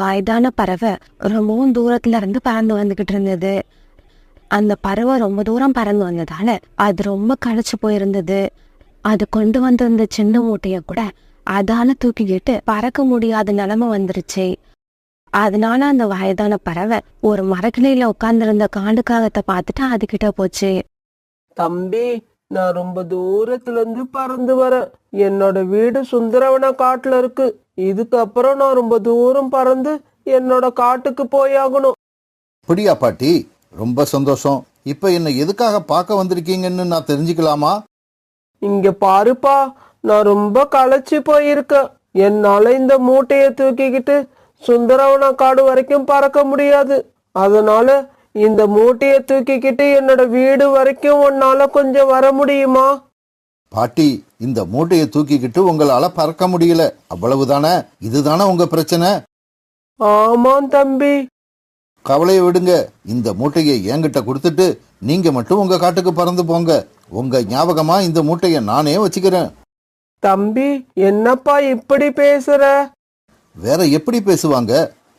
வயதான பறவை ரொம்பவும் தூரத்துல இருந்து பறந்து வந்துகிட்டு இருந்தது. அந்த பறவை ரொம்ப தூரம் பறந்து வந்ததால அது ரொம்ப களைச்சு போயிருந்தது. அது கொண்டு வந்திருந்த சின்ன மூட்டைய கூட அதால தூக்கிக்கிட்டு பறக்க முடியாத நிலைமை வந்துருச்சு. அதனால அந்த வயதான பறவை ஒரு மரக்கிளையில உட்கார்ந்திருந்த காண்டுக்காகத்தை பார்த்துட்டு அதுகிட்ட போச்சு. தம்பி, நான் ரொம்ப தூரத்துல இருந்து பறந்து வரேன். என்னோட வீடு சுந்தரவன காட்டுல இருக்கு. இதுக்கப்புறம் நான் ரொம்ப தூரம் பறந்து என்னோட காட்டுக்கு போயாகணும். அப்படியா பாட்டி? ரொம்ப சந்தோஷம். இப்ப என்ன எதுக்காக பார்க்க வந்திருக்கீங்கன்னு நான் தெரிஞ்சுக்கலாமா? இங்க பாருப்பா, நான் ரொம்ப களைச்சு போயிருக்கேன். என்னால இந்த மூட்டைய தூக்கிக்கிட்டு சுந்தரவன காடு வரைக்கும் பறக்க முடியாது. அதனால இந்த மூட்டைய தூக்கிக்கிட்டு என்னோட வீடு வரைக்கும் உன்னால கொஞ்சம் வர முடியுமா? பாட்டி, இந்த மூட்டையை தூக்கிக்கிட்டு உங்களால பறக்க முடியல, அவ்வளவுதானே? இதுதானே உங்க பிரச்சனை? ஆமாம் தம்பி. கவலையை விடுங்க. இந்த மூட்டையை என்கிட்ட கொடுத்துட்டு நீங்க மட்டும் உங்க காட்டுக்கு பறந்து போங்க. உங்க ஞாபகமா இந்த மூட்டையை நானே வச்சுக்கிறேன். தம்பி, என்னப்பா இப்படி பேசுற? வேற எப்படி பேசுவாங்க?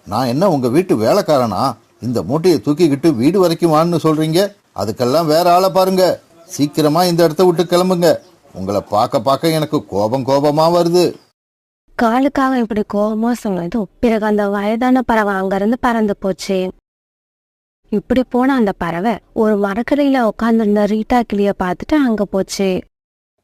நான் என்ன உங்க வீட்டு வேலைக்காரனா? இந்த மூட்டையை தூக்கிக்கிட்டு வீடு வரைக்கும் வான்னு சொல்றீங்க? அதுக்கெல்லாம் வேற ஆளை பாருங்க. சீக்கிரமா இந்த இடத்த விட்டு கிளம்புங்க. உங்களை பார்க்க பார்க்க எனக்கு கோபமா வருது. காலுக்காக இப்படி கோபமா சொன்னதும் பிறகு அந்த வயதான பறவை அங்கிருந்து பறந்து போச்சு. இப்படி போன அந்த பறவை ஒரு மரக்கரையில உட்கார்ந்திருந்த ரீட்டா கிளிய பார்த்துட்டு அங்க போச்சு.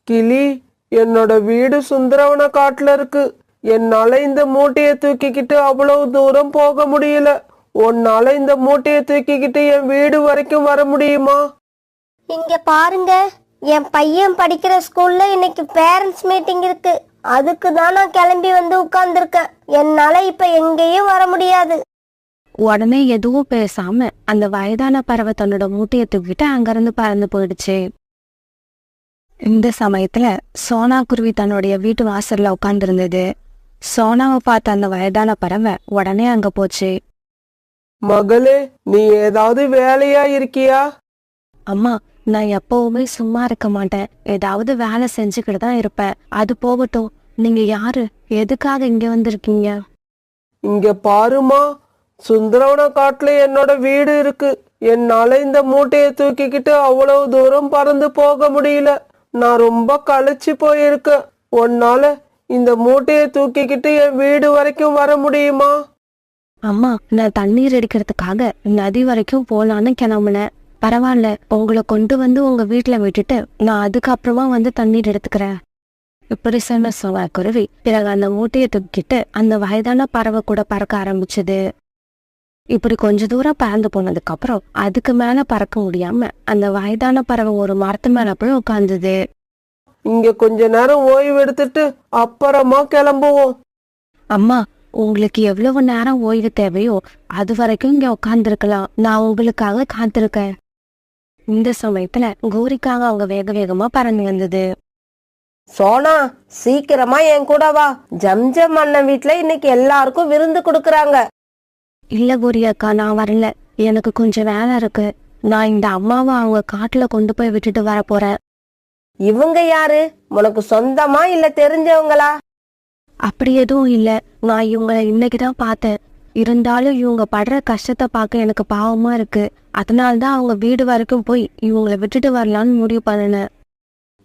கிளி, என்னோட வீடு சுந்தரவன காட்டுல இருக்கு. என்னால இந்த மூட்டையை தூக்கிக்கிட்டு அவ்வளவு தூரம் போக முடியல. உன்னால இந்த மூட்டையை தூக்கிக்கிட்டு என் வீடு வரைக்கும் வர முடியுமா? இங்க பாருங்க, என் பையன் படிக்கிற ஸ்கூல்ல இன்னைக்கு பேரண்ட்ஸ் மீட்டிங் இருக்கு. அதுக்கு தான் நான் கிளம்பி வந்து உட்கார்ந்துருக்கேன். என்னால இப்ப எங்கேயும் வர முடியாது. உடனே எதுவும் பேசாம அந்த வயதான பறவை தன்னோட மூட்டையை தூக்கிட்டு அங்கிருந்து பறந்து போயிடுச்சு. இந்த சமயத்துல சோனா குருவி தன்னுடைய வீட்டு வாசல்ல உட்கார்ந்து இருந்தது. சோனாவை பார்த்த அந்த வயதான பறவை உடனே அங்க போச்சு. மகளே, நீ ஏதாவது வேலையா இருக்கியா? அம்மா, நான் எப்பவுமே சும்மா இருக்க மாட்டேன். ஏதாவது வேலை செஞ்சுக்கிட்டு தான் இருப்பேன். அது போகட்டும், நீங்க யாரு? எதுக்காக இங்க வந்திருக்கீங்க? இங்க பாருமா, சுந்தரவன காட்டுல என்னோட வீடு இருக்கு. என்னால இந்த மூட்டையை தூக்கிக்கிட்டு அவ்வளவு தூரம் பறந்து போக முடியல. நான் ரொம்ப களைச்சு போயிருக்கேன். உன்னால இந்த மூட்டையை தூக்கிக்கிட்டு என் வீடு வரைக்கும் வர முடியுமா? அம்மா, நான் தண்ணீர் எடுக்கிறதுக்காக நதி வரைக்கும் போலான்னு கிளம்புனேன். பரவாயில்ல, உங்களை கொண்டு வந்து உங்க வீட்டுல விட்டுட்டு நான் அதுக்கப்புறமா வந்து தண்ணீர் எடுத்துக்கிறேன். இப்படி சொன்ன சோனா குருவி பிறகு அந்த மூட்டையை தூக்கிட்டு அந்த வயதான பறவை கூட பறக்க ஆரம்பிச்சது. இப்படி கொஞ்ச தூரம் பறந்து போனதுக்கு அப்புறம் அதுக்கு மேல பறக்க முடியாம அந்த வயதான பறவை ஒரு மரத்து மேல போய் உட்கார்ந்தது. இங்க கொஞ்ச நேரம் ஓய்வு எடுத்துட்டு அப்புறமா கிளம்புவோம். அம்மா, உங்களுக்கு எவ்வளவு நேரம் ஓய்வு தேவையோ அது வரைக்கும் இங்க உட்கார்ந்துருக்கலாம். நான் உங்களுக்காக காத்திருக்கேன். இந்த சமயத்துல கோரிக்காக அவங்க வேக வேகமா பறந்து வந்தது. சோனா, சீக்கிரமா என் கூட வா. ஜம்ஜம் அண்ணன் வீட்டுல இன்னைக்கு எல்லாருக்கும் விருந்து கொடுக்கறாங்க. இல்ல கோரி அக்கா, நான் வரல. எனக்கு கொஞ்சம் வேலை இருக்கு. நான் இந்த அம்மாவை அவங்க காட்டுல கொண்டு போய் விட்டுட்டு வர போறேன். இவங்க யாரு? உனக்கு சொந்தமா இல்ல தெரிஞ்சவங்களா? அப்படி எதுவும் இல்ல. நான் இவங்களை இன்னைக்குதான் பார்த்தேன். இருந்தாலும் இவங்க படுற கஷ்டத்தை பார்க்க எனக்கு பாவமா இருக்கு. அதனால்தான் அவங்க வீடு வரைக்கும் போய் இவங்களை விட்டுட்டு வரலான்னு முடிவு பண்ணினேன்.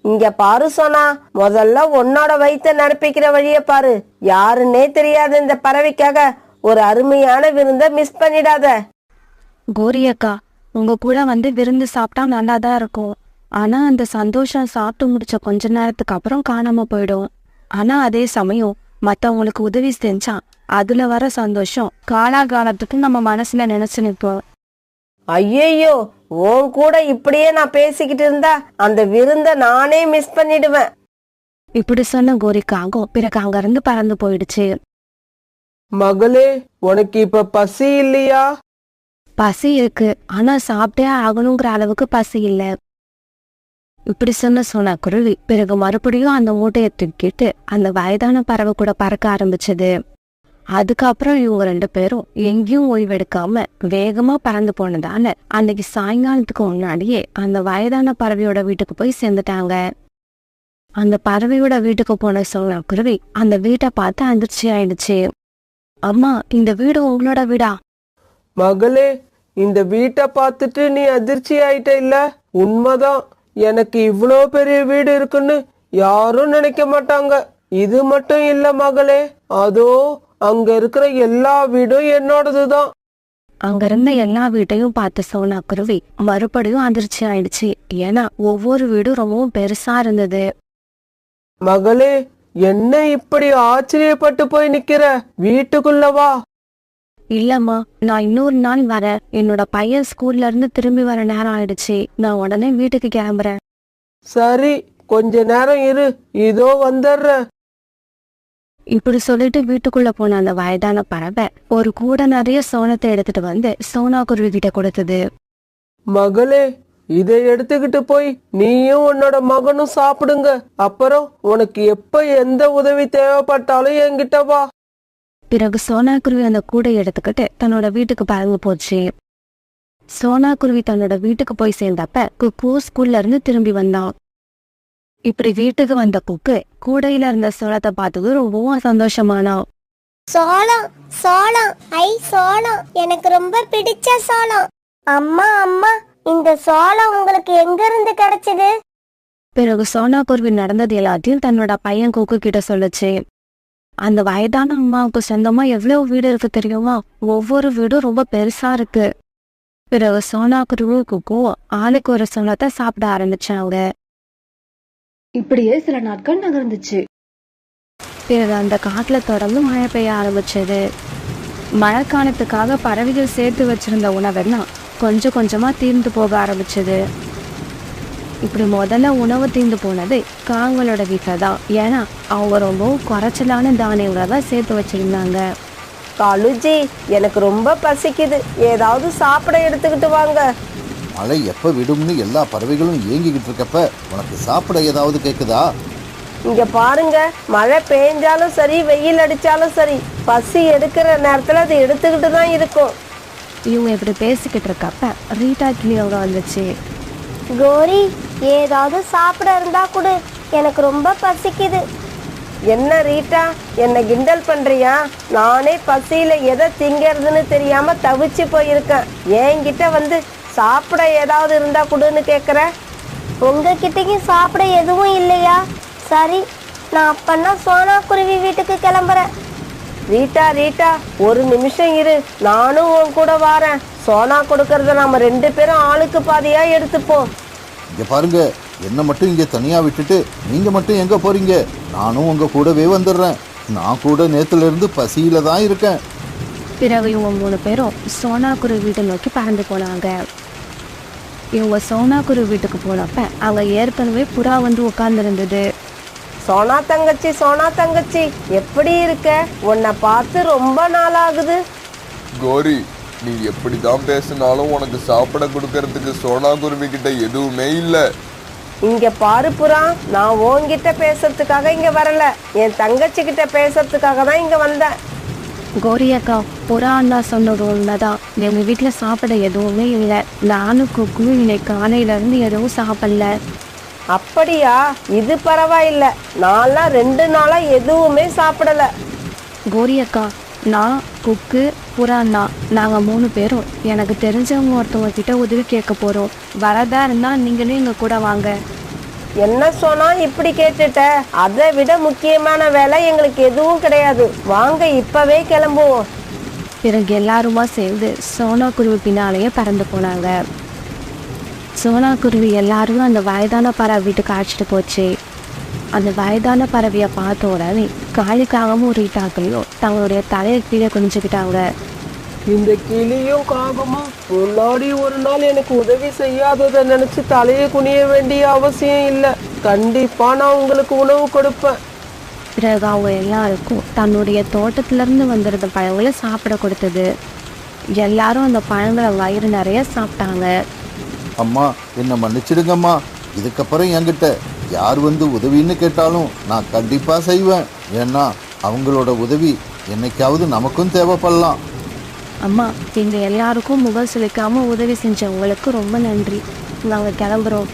இங்க பாரு சோனா, முதல்ல உன்னோட வயித்தை நடப்பிக்கிற வழிய பாரு. யாருன்னே தெரியாத இந்த பறவைக்காக ஒரு அருமையான விருந்த மிஸ் பண்ணிடாத. கோரி அக்கா, உங்க கூட வந்து விருந்து சாப்பிட்டா நல்லாதான் இருக்கும். ஆனா அந்த சந்தோஷம் சாப்பிட்டு முடிச்ச கொஞ்ச நேரத்துக்கு அப்புறம் காணாம போயிடும். ஆனா அதே சமயம் மத்தவங்களுக்கு உதவி செஞ்சா அதுல வர சந்தோஷம் காலாகாலத்துக்கு நம்ம மனசுல நினைச்சு நிற்போம். ஐயோ, உன் கூட இப்படியே நான் பேசிக்கிட்டு இருந்தா அந்த விருந்த நானே மிஸ் பண்ணிடுவேன். இப்படி சொன்ன கோரிக்காகும் பிறகு அங்க இருந்து பறந்து போயிடுச்சு. மகளே, உனக்கு இப்ப பசி இல்லையா? பசி இருக்கு, ஆனா சாப்பிட்டே ஆகணுங்கிற அளவுக்கு பசி இல்ல. இப்படி சொன்ன சோனா குருவி பிறகு மறுபடியும் அந்த மூட்டையை தூக்கிட்டு அந்த வயதான பறவை கூட பறக்க ஆரம்பிச்சது. அதுக்கப்புறம் இவங்க ரெண்டு பேரும் எங்கேயும் ஓய்வெடுக்காம வேகமா பறந்து போனதால அன்னைக்கு சாயங்காலத்துக்கு முன்னாடியே அந்த வயதான பறவையோட வீட்டுக்கு போய் சேர்ந்துட்டாங்க. அந்த பறவையோட வீட்டுக்கு போன சோனா குருவி அந்த வீட்டை பார்த்து அதிர்ச்சி ஆயிடுச்சு. அம்மா, இந்த வீடு உங்களோட வீடா? மகளே, இந்த வீட்டை பார்த்துட்டு நீ அதிர்ச்சி ஆயிட்ட இல்ல? உண்மைதான். எனக்கு இவ்வளோ பெரிய வீடு இருக்குன்னு யாரும் நினைக்க மாட்டாங்க. இது மட்டும் இல்ல மகளே, அதோ அங்க இருக்கிற எல்லா வீடும் என்னோடதுதான். அங்க இருந்த எல்லா வீட்டையும் பார்த்து சோனா குருவி மறுபடியும் அதிர்ச்சி ஆயிடுச்சு. ஏன்னா ஒவ்வொரு வீடும் ரொம்பவும் பெருசா இருந்தது. மகளே, என்ன இப்படி ஆச்சரியப்பட்டு போய் நிக்கிற? வீட்டுக்குள்ள வா. இல்லம்மா, நான் இன்னொரு நாள் வரேன். என்னோட பையன் ஸ்கூல்ல இருந்து திரும்பி வர நேரம் ஆயிடுச்சு. நான் உடனே வீட்டுக்கு கிளம்புறேன். சரி, கொஞ்ச நேரம் இரு, இதோ வந்துடுறேன். இப்படி சொல்லிட்டு வீட்டுக்குள்ள போன அந்த வயதான பறவை ஒரு கூட நிறைய சோளத்தை எடுத்துட்டு வந்து சோனா குருவி கிட்ட கொடுத்தது. மகளே, இதை எடுத்துக்கிட்டு போய் நீயும் உன்னோட மகனும் சாப்பிடுங்க. அப்புறம் உனக்கு எப்ப எந்த உதவி தேவைப்பட்டாலும் என்கிட்ட வா. பிறகு சோனா குருவி அந்த கூடை எடுத்துக்கிட்டு தன்னோட வீட்டுக்கு பறந்து போச்சு. சோனா குருவி தன்னோட வீட்டுக்கு போய் சேர்ந்தப்ப குக்கு ஸ்கூல்ல இருந்து திரும்பி வந்தான். இப்படி வீட்டுக்கு வந்த குக்கு கூடையில இருந்த சோளத்தை பார்த்தது ரொம்பவும் சந்தோஷமானான். சோளம், சோளம், ஐ சோளம், எனக்கு ரொம்ப பிடிச்ச சோளம். அம்மா, அம்மா, இந்த சோளம் உங்களுக்கு எங்க இருந்து கிடைச்சது? பிறகு சோனா குருவி நடந்தது எல்லாத்தையும் தன்னோட பையன் குக்கு கிட்ட சொல்லுச்சு. அந்த வயதான அம்மாவுக்கு சொந்தமா எவ்வளவு வீடு இருக்கு தெரியுமா? ஒவ்வொரு வீடும் ரொம்ப பெருசா இருக்கு. பிறகு சோனா குருவி குக்கும் ஆளுக்கு ஒரு சோளத்தை சாப்பிட ஆரம்பிச்சாங்க. இப்படியே சில நாட்கள் நகர்ந்துச்சு. பிறகு அந்த காட்டுல தொடர்ந்து மழை பெய்ய ஆரம்பிச்சது. மழைக்காலத்துக்காக பறவைகள் சேர்த்து வச்சிருந்த உணவெல்லாம் கொஞ்சம் கொஞ்சமா தீர்ந்து போக ஆரம்பிச்சது. இப்படி முதல்ல உணவு தீர்ந்து போனது காங்களோட வீட்டில் தான். ஏன்னா அவங்க ரொம்ப குறைச்சலான தானியங்களை தான் சேர்த்து வச்சிருந்தாங்க. காலுஜி, எனக்கு ரொம்ப பசிக்குது, ஏதாவது சாப்பிட எடுத்துக்கிட்டு வாங்க. மழை எப்போ விடும்னு எல்லா பறவைகளும் ஏங்கிக்கிட்டு இருக்கப்ப உனக்கு சாப்பிட ஏதாவது கேட்குதா? இங்க பாருங்க, மழை பெய்ஞ்சாலும் சரி, வெயில் அடிச்சாலும் சரி, பசி எடுக்கிற நேரத்துல அது எடுத்துக்கிட்டு தான் இருக்கும். இவங்க இப்படி பேசிக்கிட்டு இருக்கப்ப ரீட்டா கிளி அவங்க வந்துச்சு. கோரி, ஏதாவது சாப்பிட இருந்தா கொடு, எனக்கு ரொம்ப பசிக்குது. என்ன ரீட்டா, என்ன கிண்டல் பண்றியா? நானே பசியில எதை திங்கிறதுன்னு தெரியாம தவிச்சு போயிருக்கேன். என்கிட்ட வந்து சாப்பிட ஏதாவது இருந்தா கொடுன்னு கேக்குற? உங்ககிட்டயும் சாப்பிட எதுவும் இல்லையா? சரி, நான் அப்பன்னா சோனா குருவி வீட்டுக்கு கிளம்புறேன். ரீட்டா, ரீட்டா, ஒரு நிமிஷம் இரு, நானும் உன் கூட வாரேன். சோனா கொடுக்கறத நாம 2 பேரும் ஆளுக்கு பாதியா எடுத்துப்போம். இங்கே பாருங்க, என்னை மட்டும் இங்கே தனியாக விட்டுட்டு நீங்கள் மட்டும் எங்கே போகிறீங்க? நானும் உங்கள் கூடவே வந்துடுறேன். நான் கூட நேற்றுலேருந்து பசியில தான் இருக்கேன். பிறகு இவங்க 3 பேரும் சோனா குருவி வீட்டை நோக்கி பறந்து போனாங்க. இவங்க சோனா குருவி வீட்டுக்கு போனப்ப அங்க ஏற்கனவே புறா வந்து உட்கார்ந்துருந்தது. சோனா தங்கச்சி, சோனா தங்கச்சி, எப்படி இருக்க? உன்னை பார்த்து ரொம்ப நாள் ஆகுது. கோரி, நீ எப்படிதான் பேசினாலும் உனக்கு சாப்பிட கொடுக்கறதுக்கு சோனா குருவி கிட்ட எதுவுமே இல்ல. இங்க பாரு புறா, நான் உன்கிட்ட பேசுறதுக்காக இங்க வரல, என் தங்கச்சி கிட்ட பேசுறதுக்காக தான் இங்க வந்தேன். கோரி அக்கா, புறா அண்ணா சொன்னது உண்மைதான். எங்க வீட்டுல சாப்பிட எதுவுமே இல்லை. நானும் குக்கு இன்னைக்கு காலையில இருந்து எதுவும் சாப்பிடல. அப்படியா? இது பரவாயில்ல, நான்லாம் 2 நாளா எதுவுமே சாப்பிடல. கோரி அக்கா, நான் குக்கு புறா அண்ணா நாங்க 3 பேரும் எனக்கு தெரிஞ்சவங்க ஒருத்தவங்க கிட்ட உதவி கேட்க போறோம். வரதா இருந்தா நீங்களே எங்க கூட வாங்க. என்ன சொன்னா இப்படி கேட்டுட்ட? அதை விட முக்கியமான வேலை எங்களுக்கு எதுவும் கிடையாது. வாங்க இப்பவே கிளம்புவோம். பிறகு எல்லாருமா சேர்ந்து சோனா குருவி பின்னாலேயே பறந்து போனாங்க. சோனா குருவி எல்லாரும் அந்த வயதான பறவை வீட்டுக்கு அழைச்சிட்டு போச்சு. அந்த வயதான பறவையை பார்த்த உடனே காளிக்காகவும் ரீட்டாக்களையும் தங்களுடைய தலையை கீழே குனிஞ்சுக்கிட்டாங்க. இந்த கிளியும் காகமும் முன்னாடி ஒரு நாள் எனக்கு உதவி செய்யாததை நினைச்சு தலையை குனிய வேண்டிய அவசியம் இல்லை. கண்டிப்பா நான் உங்களுக்கு உணவு கொடுப்பேன். பிறகு அவங்க எல்லாருக்கும் தன்னுடைய தோட்டத்திலிருந்து வந்திருந்த பழங்களை சாப்பிட கொடுத்தது. எல்லாரும் அந்த பழங்களை வயிறு நிறைய சாப்பிட்டாங்க. அம்மா, என்னை மன்னிச்சிடுங்கம்மா. இதுக்கப்புறம் என்கிட்ட யார் வந்து உதவின்னு கேட்டாலும் நான் கண்டிப்பாக செய்வேன். ஏன்னா அவங்களோட உதவி என்னைக்காவது நமக்கும் தேவைப்படலாம். அம்மா, எங்க எல்லாருக்கும் முகம் சுளிக்காம உதவி செஞ்சவங்களுக்கு ரொம்ப நன்றி. நாங்க கிளம்புறோம்.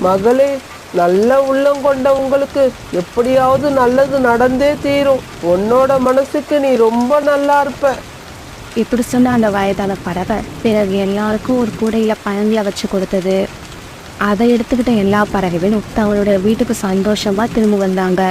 மகளே, நல்ல உள்ளம் கொண்ட உங்களுக்கு எப்படியாவது நல்லது நடந்தே தீரும். உன்னோட மனசுக்கு நீ ரொம்ப நல்லா இருப்ப. இப்படி சொன்ன அந்த வயதான பறவை பிறகு எல்லாருக்கும் ஒரு கூடையில பழங்களை வச்சு கொடுத்தது. அதை எடுத்துக்கிட்ட எல்லா பறவைகளும் தங்களுடைய வீட்டுக்கு சந்தோஷமா திரும்ப வந்தாங்க.